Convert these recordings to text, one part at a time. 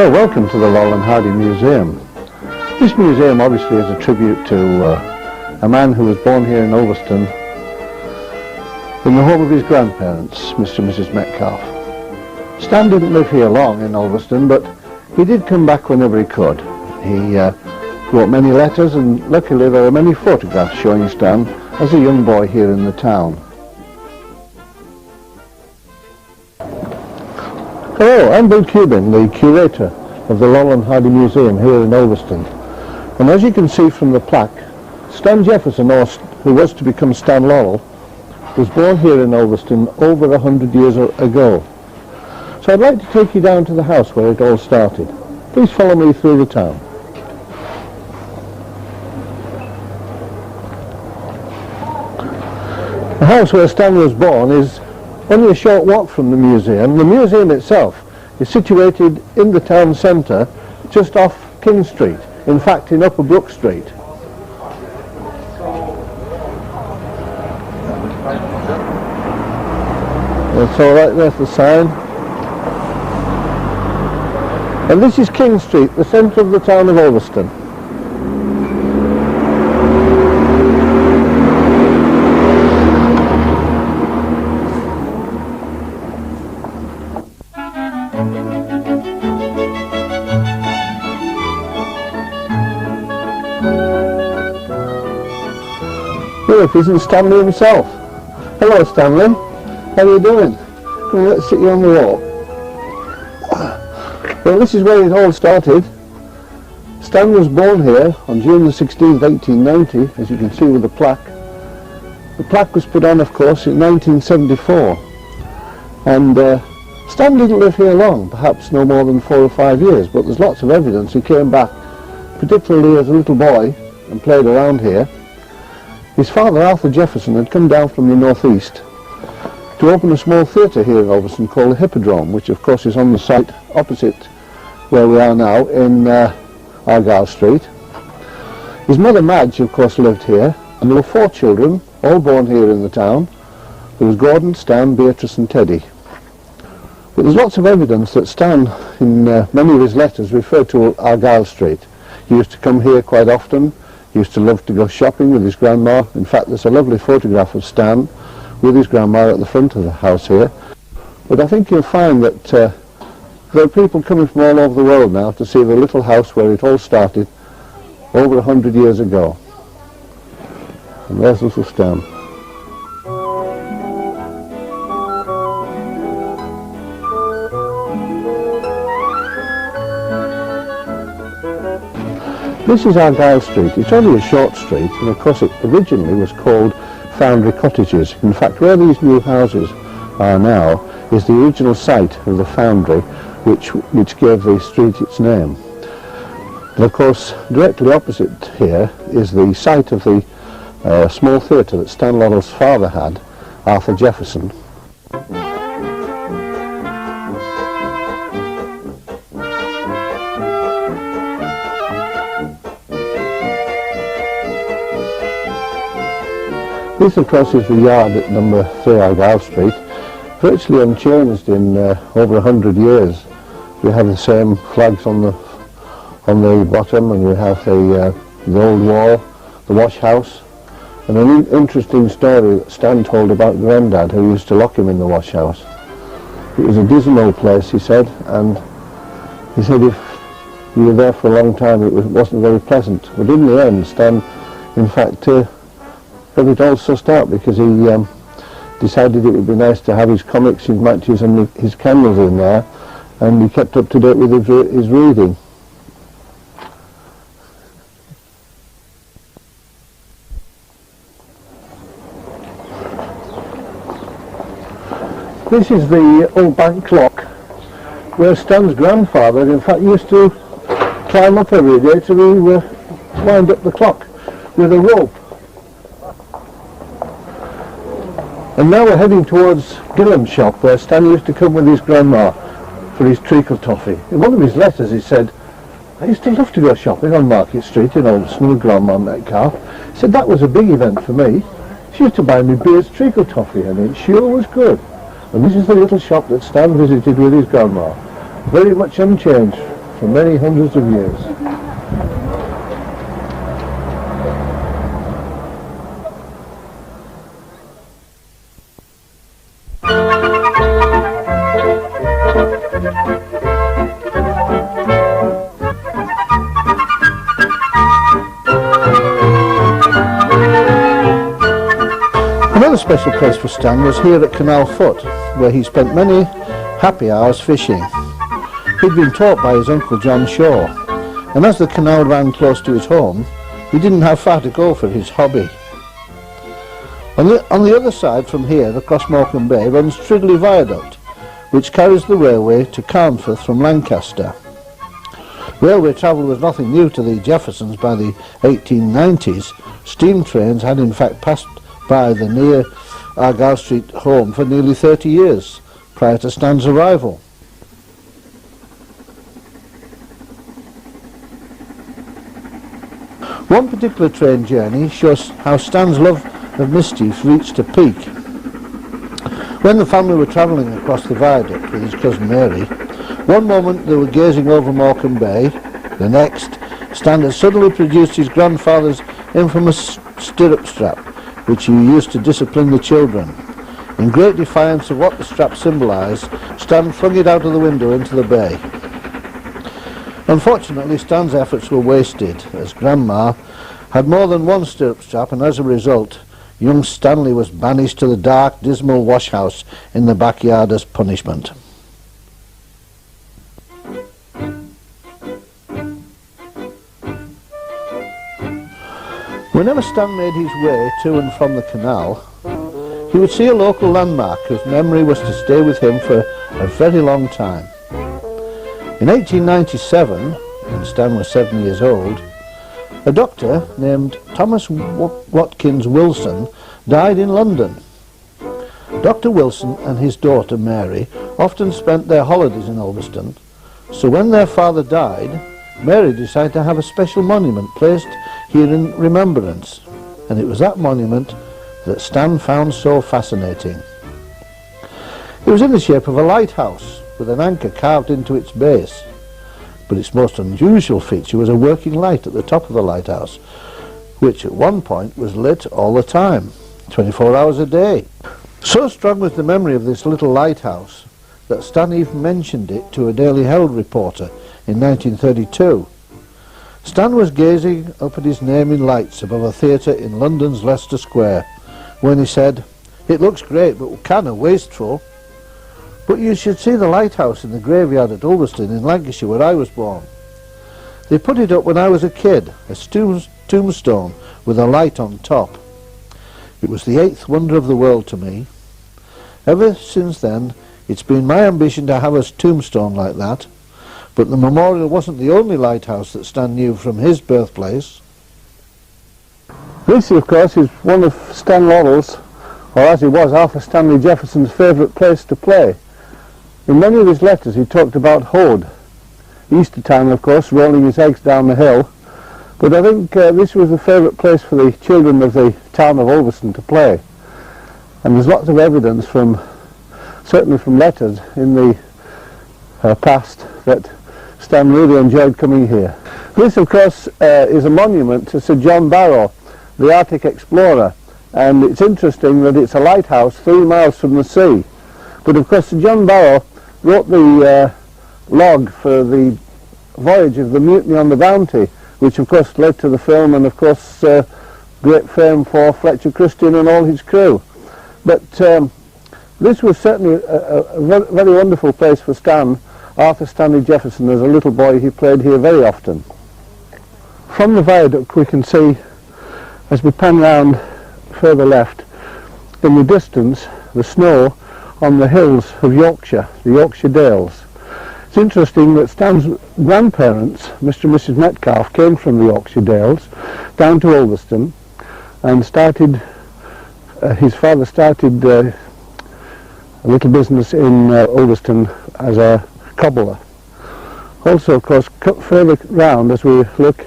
Well, welcome to the Laurel and Hardy Museum. This museum obviously is a tribute to a man who was born here in Ulverston in the home of his grandparents, Mr. and Mrs. Metcalfe. Stan didn't live here long in Ulverston, but he did come back whenever he could. He wrote many letters, and luckily there are many photographs showing Stan as a young boy here in the town. Hello, I'm Bill Cuban, the curator of the Laurel and Hardy Museum here in Ulverston. And as you can see from the plaque, Stan Jefferson, who was to become Stan Laurel, was born here in Ulverston over 100 years ago. So I'd like to take you down to the house where it all started. Please follow me through the town. The house where Stan was born is only a short walk from the museum. The museum itself is situated in the town centre, just off King Street, in fact in Upper Brook Street. That's all right, there's the sign. And this is King Street, the centre of the town of Ulverston. Look, isn't Stanley himself? Hello, Stanley. How are you doing? Come on, let's sit you on the wall. Well, this is where it all started. Stan was born here on June the 16th, 1890, as you can see with the plaque. The plaque was put on, of course, in 1974. And Stan didn't live here long, perhaps no more than 4 or 5 years, but there's lots of evidence he came back, particularly as a little boy, and played around here. His father, Arthur Jefferson, had come down from the northeast to open a small theatre here in Ulverston called the Hippodrome, which of course is on the site opposite where we are now in Argyle Street. His mother, Madge, of course lived here, and there were 4 children, all born here in the town. There was Gordon, Stan, Beatrice and Teddy. But there's lots of evidence that Stan, in many of his letters, referred to Argyle Street. He used to come here quite often. He used to love to go shopping with his grandma. In fact, there's a lovely photograph of Stan with his grandma at the front of the house here. But I think you'll find that there are people coming from all over the world now to see the little house where it all started over 100 years ago. And there's little Stan. This is Argyle Street. It's only a short street, and of course it originally was called Foundry Cottages. In fact, where these new houses are now is the original site of the foundry which gave the street its name. And of course, directly opposite here is the site of the small theatre that Stan Laurel's father had, Arthur Jefferson. This, of course, is the yard at number 3 Argyle Street, virtually unchanged in over 100 years. We have the same flags on the bottom, and we have the old wall, the wash house, and an interesting story that Stan told about Grandad, who used to lock him in the wash house. It was a dismal place, he said, and he said if you were there for a long time it wasn't very pleasant. But in the end, Stan, in fact, got it all sussed out, because he decided it would be nice to have his comics, his matches and his candles in there, and he kept up to date with his reading. This is the old bank clock, where Stan's grandfather, in fact, used to climb up every day to wind up the clock with a rope. And now we're heading towards Gillam's shop, where Stan used to come with his grandma for his treacle toffee. In one of his letters he said, I used to love to go shopping on Market Street in Ulverston with Grandma Metcalfe. He said that was a big event for me. She used to buy me Beard's treacle toffee, and it sure was good. And this is the little shop that Stan visited with his grandma. Very much unchanged for many hundreds of years. Another special place for Stan was here at Canal Foot, where he spent many happy hours fishing. He'd been taught by his uncle John Shaw, and as the canal ran close to his home, he didn't have far to go for his hobby. On the other side from here, across Morecambe Bay, runs Tridley Viaduct, which carries the railway to Carnforth from Lancaster. Railway travel was nothing new to the Jeffersons by the 1890s. Steam trains had in fact passed by the near Argyle Street home for nearly 30 years prior to Stan's arrival. One particular train journey shows how Stan's love of mischief reached a peak. When the family were travelling across the viaduct with his cousin Mary, one moment they were gazing over Morecambe Bay, the next, Stan had suddenly produced his grandfather's infamous stirrup strap, which he used to discipline the children. In great defiance of what the strap symbolised, Stan flung it out of the window into the bay. Unfortunately, Stan's efforts were wasted, as Grandma had more than one stirrup strap, and as a result, young Stanley was banished to the dark, dismal washhouse in the backyard as punishment. Whenever Stan made his way to and from the canal, he would see a local landmark whose memory was to stay with him for a very long time. In 1897, when Stan was 7 years old, a doctor named Thomas Watkins Wilson died in London. Dr. Wilson and his daughter Mary often spent their holidays in Ulverston, so when their father died, Mary decided to have a special monument placed here in remembrance, and it was that monument that Stan found so fascinating. It was in the shape of a lighthouse, with an anchor carved into its base, but its most unusual feature was a working light at the top of the lighthouse, which at one point was lit all the time, 24 hours a day. So strong was the memory of this little lighthouse that Stan even mentioned it to a Daily Herald reporter in 1932. Stan was gazing up at his name in lights above a theatre in London's Leicester Square when he said, "It looks great, but kind of wasteful. But you should see the lighthouse in the graveyard at Ulverston in Lancashire where I was born. They put it up when I was a kid, a tombstone with a light on top. It was the 8th wonder of the world to me. Ever since then, it's been my ambition to have a tombstone like that, but the memorial wasn't the only lighthouse that Stan knew from his birthplace." This, of course, is one of Stan Laurel's, or as he was, Arthur Stanley Jefferson's favourite place to play. In many of his letters he talked about Hode, Easter time of course, rolling his eggs down the hill, but I think this was the favourite place for the children of the town of Ulverston to play. And there's lots of evidence certainly from letters in the past, that Stan really enjoyed coming here. This of course is a monument to Sir John Barrow, the Arctic explorer, and it's interesting that it's a lighthouse 3 miles from the sea. But of course Sir John Barrow wrote the log for the voyage of the Mutiny on the Bounty, which of course led to the film, and of course great fame for Fletcher Christian and all his crew. But this was certainly a very wonderful place for Arthur Stanley Jefferson. As a little boy he played here very often. From the viaduct we can see, as we pan round further left, in the distance the snow on the hills of Yorkshire, the Yorkshire Dales. It's interesting that Stan's grandparents, Mr. and Mrs. Metcalfe, came from the Yorkshire Dales down to Ulverston, and his father started a little business in Ulverston as a cobbler. Also, of course, further round as we look,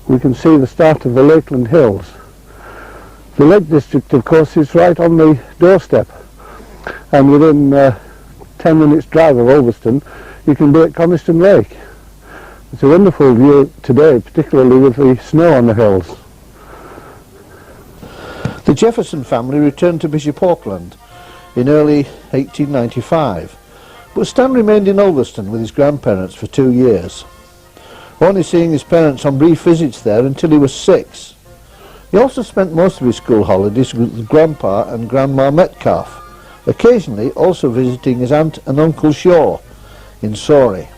we can see the start of the Lakeland Hills. The Lake District, of course, is right on the doorstep, and within 10 minutes drive of Ulverston you can be at Coniston Lake. It's a wonderful view today, particularly with the snow on the hills. The Jefferson family returned to Bishop Auckland in early 1895, but Stan remained in Ulverston with his grandparents for 2 years, only seeing his parents on brief visits there until he was 6. He also spent most of his school holidays with Grandpa and Grandma Metcalfe, occasionally also visiting his aunt and Uncle Shaw in Surrey.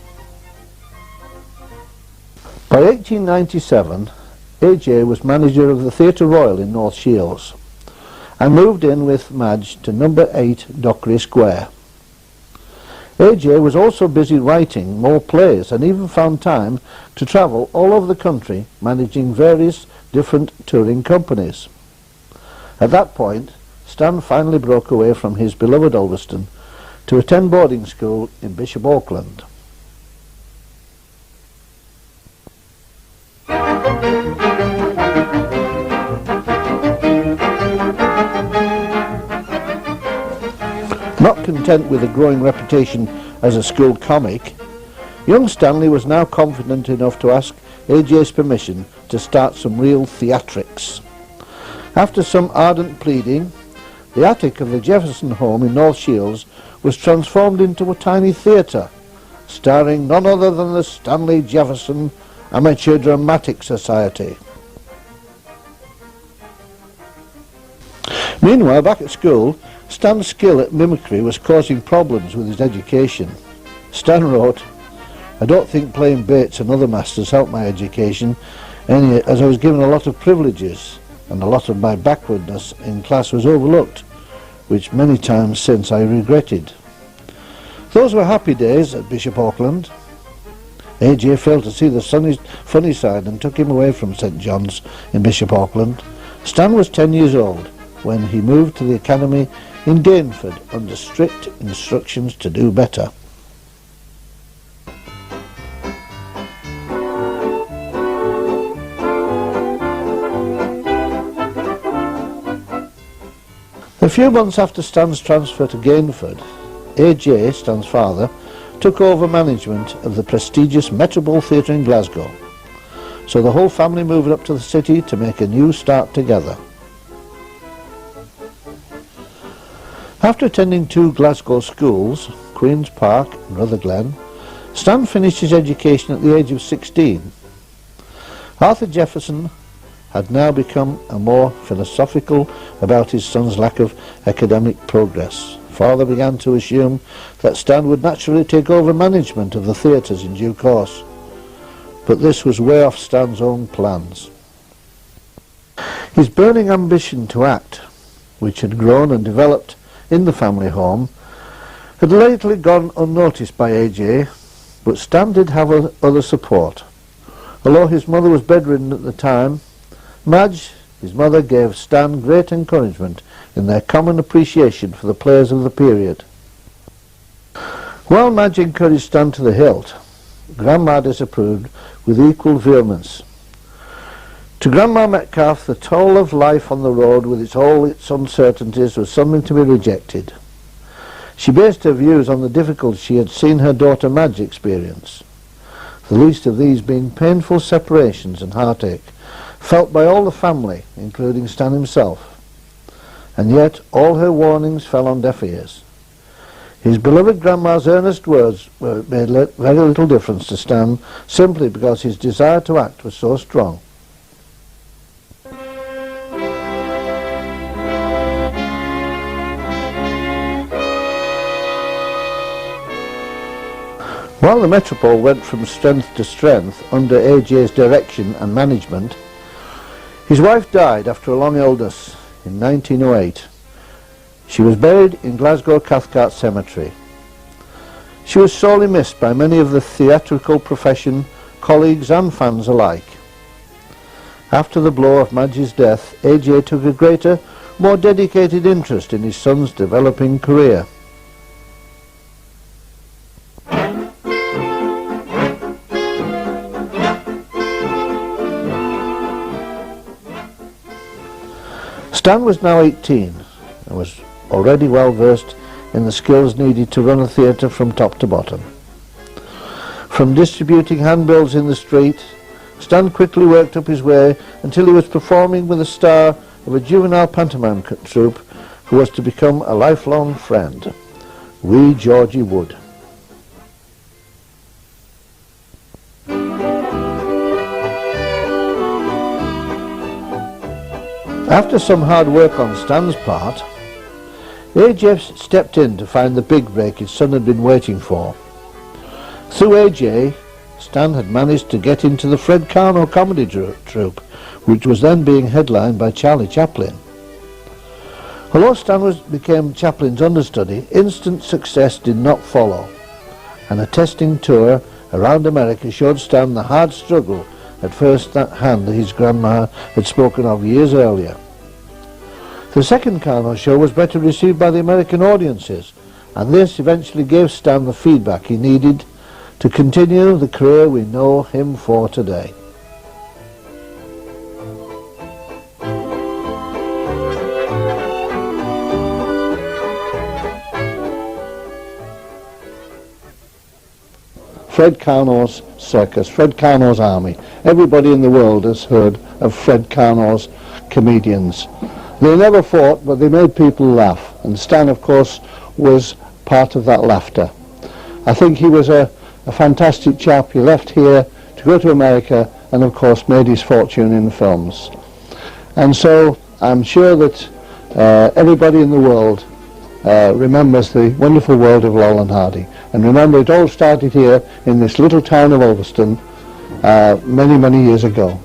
By 1897, AJ was manager of the Theatre Royal in North Shields and moved in with Madge to number 8 Dockery Square. AJ was also busy writing more plays and even found time to travel all over the country managing various different touring companies. At that point, Stan finally broke away from his beloved Ulverston to attend boarding school in Bishop Auckland. Not content with a growing reputation as a school comic, young Stanley was now confident enough to ask AJ's permission to start some real theatrics. After some ardent pleading, the attic of the Jefferson home in North Shields was transformed into a tiny theatre, starring none other than the Stanley Jefferson Amateur Dramatic Society. Meanwhile, back at school, Stan's skill at mimicry was causing problems with his education. Stan wrote, "I don't think playing Bates and other masters helped my education, as I was given a lot of privileges, and a lot of my backwardness in class was overlooked, which many times since I regretted." Those were happy days at Bishop Auckland. AJ failed to see the funny side and took him away from St John's in Bishop Auckland. Stan was 10 years old when he moved to the academy in Dainford under strict instructions to do better. A few months after Stan's transfer to Gainford, AJ, Stan's father, took over management of the prestigious Metropole Theatre in Glasgow, so the whole family moved up to the city to make a new start together. After attending 2 Glasgow schools, Queen's Park and Rutherglen, Stan finished his education at the age of 16. Arthur Jefferson had now become more philosophical about his son's lack of academic progress. Father began to assume that Stan would naturally take over management of the theatres in due course, but this was way off Stan's own plans. His burning ambition to act, which had grown and developed in the family home, had lately gone unnoticed by AJ, but Stan did have other support. Although his mother was bedridden at the time, Madge, his mother, gave Stan great encouragement in their common appreciation for the plays of the period. While Madge encouraged Stan to the hilt, Grandma disapproved with equal vehemence. To Grandma Metcalfe, the toll of life on the road with all its uncertainties was something to be rejected. She based her views on the difficulties she had seen her daughter Madge experience, the least of these being painful separations and heartache, felt by all the family, including Stan himself. And yet all her warnings fell on deaf ears. His beloved Grandma's earnest words made very little difference to Stan, simply because his desire to act was so strong. While the Metropole went from strength to strength under AJ's direction and management, his wife died after a long illness in 1908. She was buried in Glasgow Cathcart Cemetery. She was sorely missed by many of the theatrical profession, colleagues and fans alike. After the blow of Madge's death, AJ took a greater, more dedicated interest in his son's developing career. Stan was now 18 and was already well versed in the skills needed to run a theatre from top to bottom. From distributing handbills in the street, Stan quickly worked up his way until he was performing with a star of a juvenile pantomime troupe who was to become a lifelong friend, Wee Georgie Wood. After some hard work on Stan's part, AJ stepped in to find the big break his son had been waiting for. Through AJ, Stan had managed to get into the Fred Carno comedy troupe, which was then being headlined by Charlie Chaplin. Although Stan became Chaplin's understudy, instant success did not follow, and a testing tour around America showed Stan the hard struggle at first hand that his grandma had spoken of years earlier. The second Carno show was better received by the American audiences, and this eventually gave Stan the feedback he needed to continue the career we know him for today. Fred Carno's circus, Fred Carno's army. Everybody in the world has heard of Fred Carno's comedians. They never fought, but they made people laugh, and Stan, of course, was part of that laughter. I think he was a fantastic chap. He left here to go to America and, of course, made his fortune in films. And so I'm sure that everybody in the world remembers the wonderful world of Laurel and Hardy. And remember, it all started here in this little town of Ulverston many, many years ago.